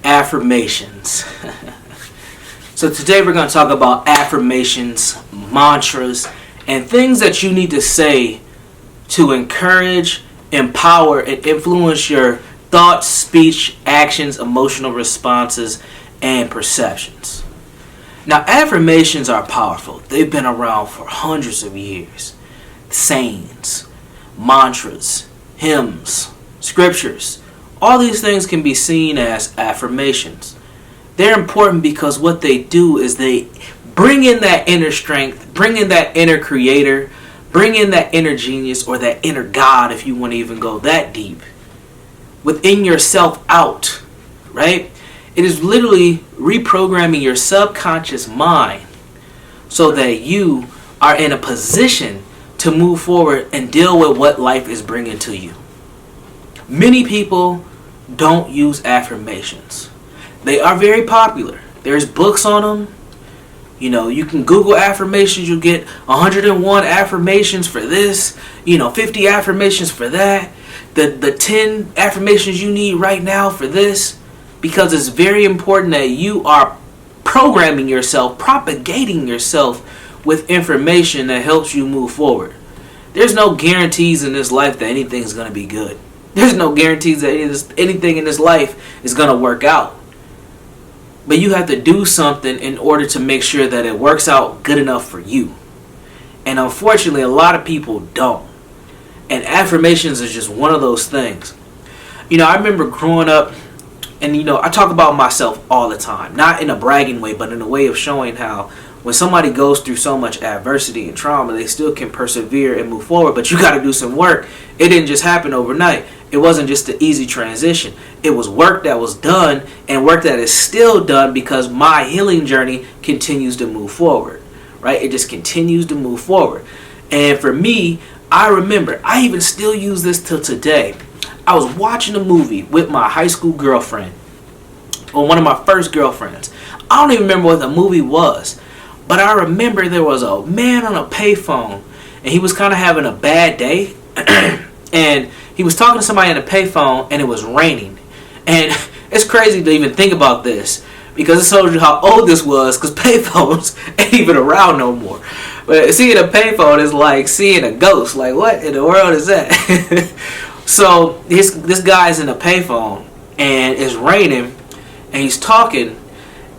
Affirmations. So today we're going to talk about affirmations, mantras, and things that you need to say to encourage, empower, and influence your thoughts, speech, actions, emotional responses, and perceptions. Now, affirmations are powerful. They've been around for hundreds of years. Sayings, mantras, hymns, scriptures, all these things can be seen as affirmations. They're important because what they do is they bring in that inner strength, bring in that inner creator, bring in that inner genius or that inner God, if you want to even go that deep, within yourself out, right? It is literally reprogramming your subconscious mind so that you are in a position to move forward and deal with what life is bringing to you. Many people don't use affirmations. They are very popular. There's books on them. You know, you can Google affirmations. You'll get 101 affirmations for this. 50 affirmations for that. The 10 affirmations you need right now for this. Because it's very important that you are programming yourself, propagating yourself with information that helps you move forward. There's no guarantees in this life that anything's going to be good. There's no guarantees that anything in this life is going to work out. But you have to do something in order to make sure that it works out good enough for you. And unfortunately, a lot of people don't. And affirmations is just one of those things. I remember growing up, and I talk about myself all the time. Not in a bragging way, but in a way of showing how when somebody goes through so much adversity and trauma, they still can persevere and move forward. But you got to do some work. It didn't just happen overnight. It wasn't just an easy transition. It was work that was done and work that is still done because my healing journey continues to move forward, right? It just continues to move forward. And for me, I remember, I even still use this till today. I was watching a movie with my high school girlfriend, or one of my first girlfriends. I don't even remember what the movie was, but I remember there was a man on a payphone, and he was kind of having a bad day, and he was talking to somebody on a payphone, and it was raining. And it's crazy to even think about this, because it shows you how old this was, because payphones ain't even around no more. But seeing a payphone is like seeing a ghost. Like, what in the world is that? So this guy's in a payphone, and it's raining, and he's talking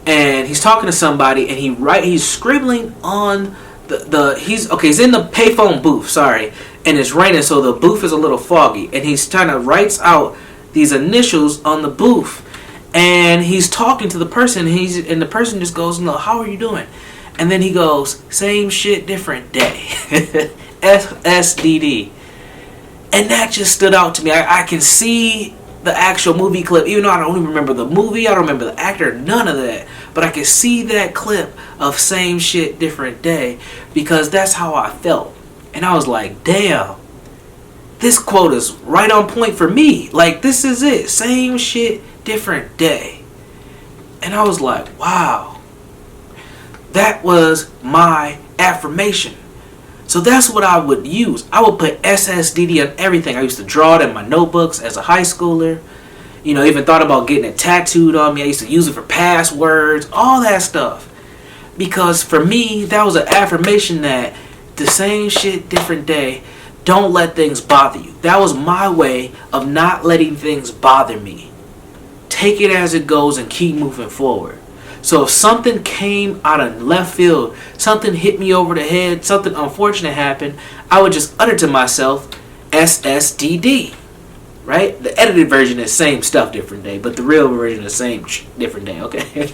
to somebody, and he's scribbling on he's in the payphone booth, and it's raining, so the booth is a little foggy, and he's trying to writes out these initials on the booth, and he's talking to the person, and the person just goes, "No, how are you doing?" And then he goes, "Same shit, different day." SSDD. And that just stood out to me. I can see the actual movie clip, even though I don't even remember the movie, I don't remember the actor, none of that. But I can see that clip of same shit, different day, because that's how I felt. And I was like, damn, this quote is right on point for me. Like, this is it. Same shit, different day. And I was like, wow. That was my affirmation. So that's what I would use. I would put SSDD on everything. I used to draw it in my notebooks as a high schooler. Even thought about getting it tattooed on me. I used to use it for passwords, all that stuff. Because for me, that was an affirmation that the same shit, different day, don't let things bother you. That was my way of not letting things bother me. Take it as it goes and keep moving forward. So if something came out of left field, something hit me over the head, something unfortunate happened, I would just utter to myself, SSDD, right? The edited version is same stuff, different day, but the real version is same different day, okay?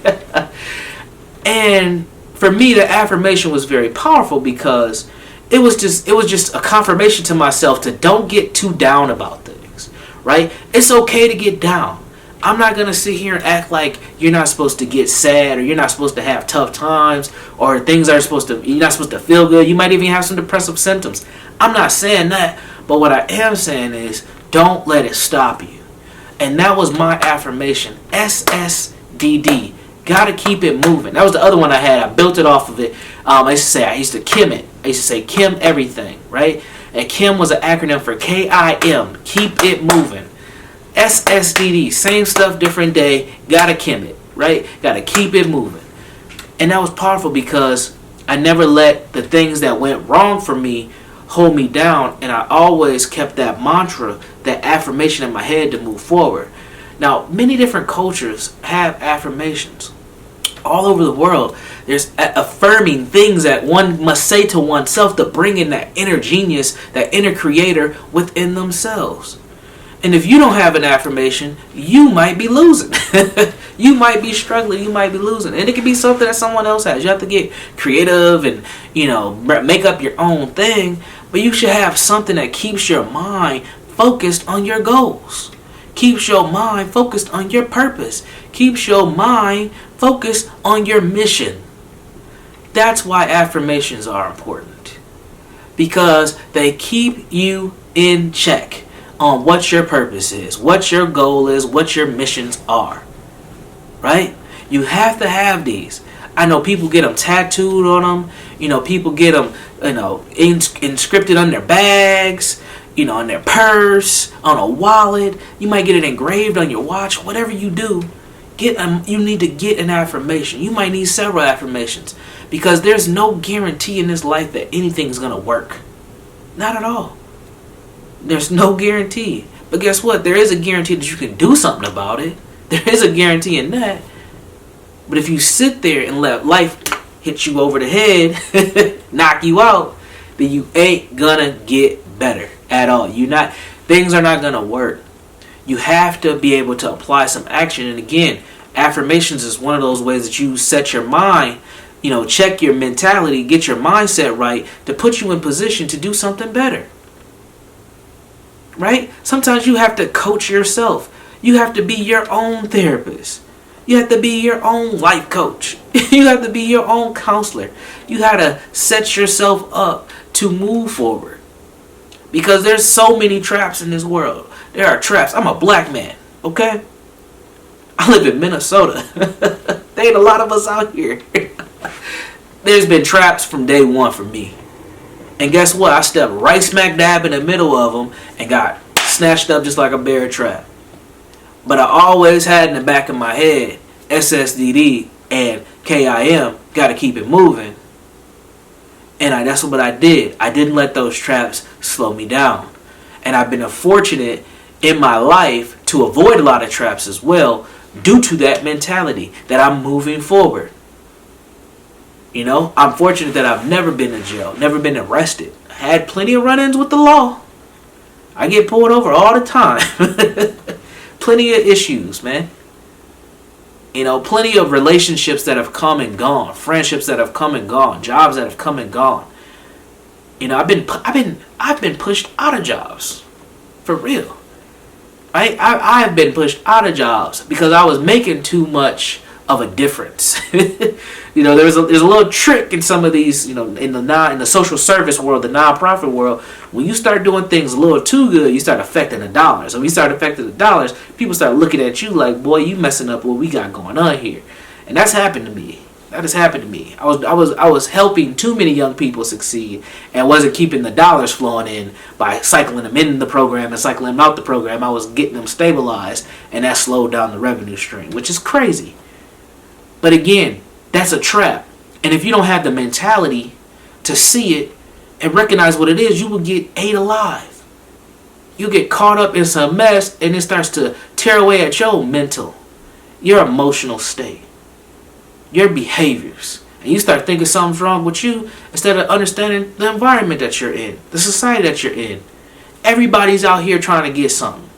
And for me, the affirmation was very powerful because it was just a confirmation to myself to don't get too down about things, right? It's okay to get down. I'm not going to sit here and act like you're not supposed to get sad or you're not supposed to have tough times or you're not supposed to feel good. You might even have some depressive symptoms. I'm not saying that, but what I am saying is don't let it stop you. And that was my affirmation, SSDD. Got to keep it moving. That was the other one I had. I built it off of it. I used to say Kim it. I used to say Kim everything, right? And Kim was an acronym for KIM, keep it moving. SSDD, same stuff, different day, gotta Kim it, right? Gotta keep it moving. And that was powerful because I never let the things that went wrong for me hold me down, and I always kept that mantra, that affirmation in my head to move forward. Now, many different cultures have affirmations. All over the world, there's affirming things that one must say to oneself to bring in that inner genius, that inner creator within themselves. And if you don't have an affirmation, you might be losing. You might be struggling. You might be losing. And it could be something that someone else has. You have to get creative and, make up your own thing. But you should have something that keeps your mind focused on your goals. Keeps your mind focused on your purpose. Keeps your mind focused on your mission. That's why affirmations are important. Because they keep you in check on what your purpose is, what your goal is, what your missions are. Right? You have to have these. I know people get them tattooed on them. People get them, inscripted on their bags, on their purse, on a wallet. You might get it engraved on your watch. Whatever you do, you need to get an affirmation. You might need several affirmations because there's no guarantee in this life that anything's going to work. Not at all. There's no guarantee. But guess what? There is a guarantee that you can do something about it. There is a guarantee in that. But if you sit there and let life hit you over the head, knock you out, then you ain't gonna get better at all. Things are not gonna work. You have to be able to apply some action. And again, affirmations is one of those ways that you set your mind, check your mentality, get your mindset right to put you in position to do something better. Right? Sometimes you have to coach yourself. You have to be your own therapist. You have to be your own life coach. You have to be your own counselor. You got to set yourself up to move forward. Because there's so many traps in this world. There are traps. I'm a black man, okay? I live in Minnesota. There ain't a lot of us out here. There's been traps from day one for me. And guess what? I stepped right smack dab in the middle of them and got snatched up just like a bear trap. But I always had in the back of my head, SSDD and KIM, got to keep it moving. And that's what I did. I didn't let those traps slow me down. And I've been fortunate in my life to avoid a lot of traps as well due to that mentality that I'm moving forward. I'm fortunate that I've never been in jail, never been arrested. I had plenty of run-ins with the law. I get pulled over all the time. Plenty of issues, man. Plenty of relationships that have come and gone, friendships that have come and gone, jobs that have come and gone. I've been pushed out of jobs, for real. Right? I've been pushed out of jobs because I was making too much of a difference. There's a little trick in some of these, in the social service world, the nonprofit world. When you start doing things a little too good, you start affecting the dollars. So when you start affecting the dollars, people start looking at you like, boy, you messing up what we got going on here. And that's happened to me. That has happened to me. I was helping too many young people succeed and wasn't keeping the dollars flowing in by cycling them in the program and cycling them out the program. I was getting them stabilized, and that slowed down the revenue stream, which is crazy. But again, that's a trap. And if you don't have the mentality to see it and recognize what it is, you will get ate alive. You get caught up in some mess, and it starts to tear away at your mental, your emotional state, your behaviors. And you start thinking something's wrong with you instead of understanding the environment that you're in, the society that you're in. Everybody's out here trying to get something.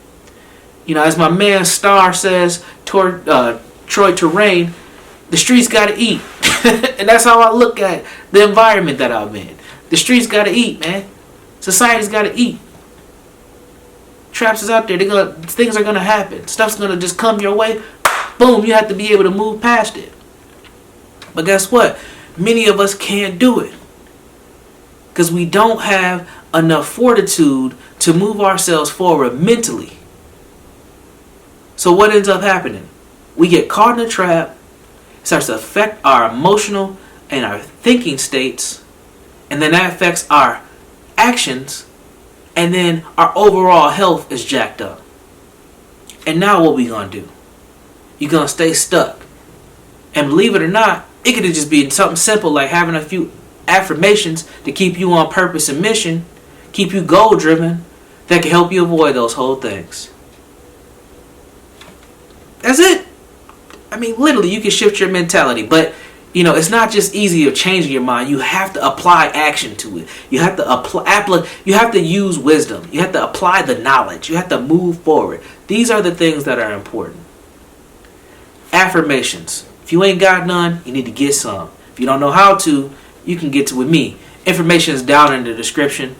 As my man Star says, Troy Terrain, the streets got to eat. And that's how I look at the environment that I'm in. The streets got to eat, man. Society's got to eat. Traps is out there. Things are going to happen. Stuff's going to just come your way. Boom, you have to be able to move past it. But guess what? Many of us can't do it. Because we don't have enough fortitude to move ourselves forward mentally. So what ends up happening? We get caught in a trap. Starts to affect our emotional and our thinking states, and then that affects our actions, and then our overall health is jacked up. And now what we gonna do? You're gonna stay stuck. And believe it or not, it could just be something simple like having a few affirmations to keep you on purpose and mission, keep you goal driven, that can help you avoid those whole things. That's it. I mean, literally, you can shift your mentality, but it's not just easy of changing your mind. You have to apply action to it. You have to you have to use wisdom. You have to apply the knowledge. You have to move forward. These are the things that are important. Affirmations. If you ain't got none, you need to get some. If you don't know how to, you can get to with me. Information is down in the description.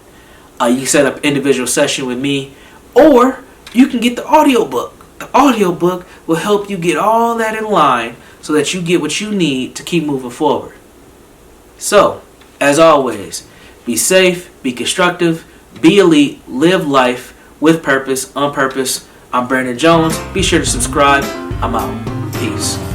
You can set up individual session with me, or you can get the audiobook. The audiobook will help you get all that in line so that you get what you need to keep moving forward. So, as always, be safe, be constructive, be elite, live life with purpose, on purpose. I'm Brandon Jones. Be sure to subscribe. I'm out. Peace.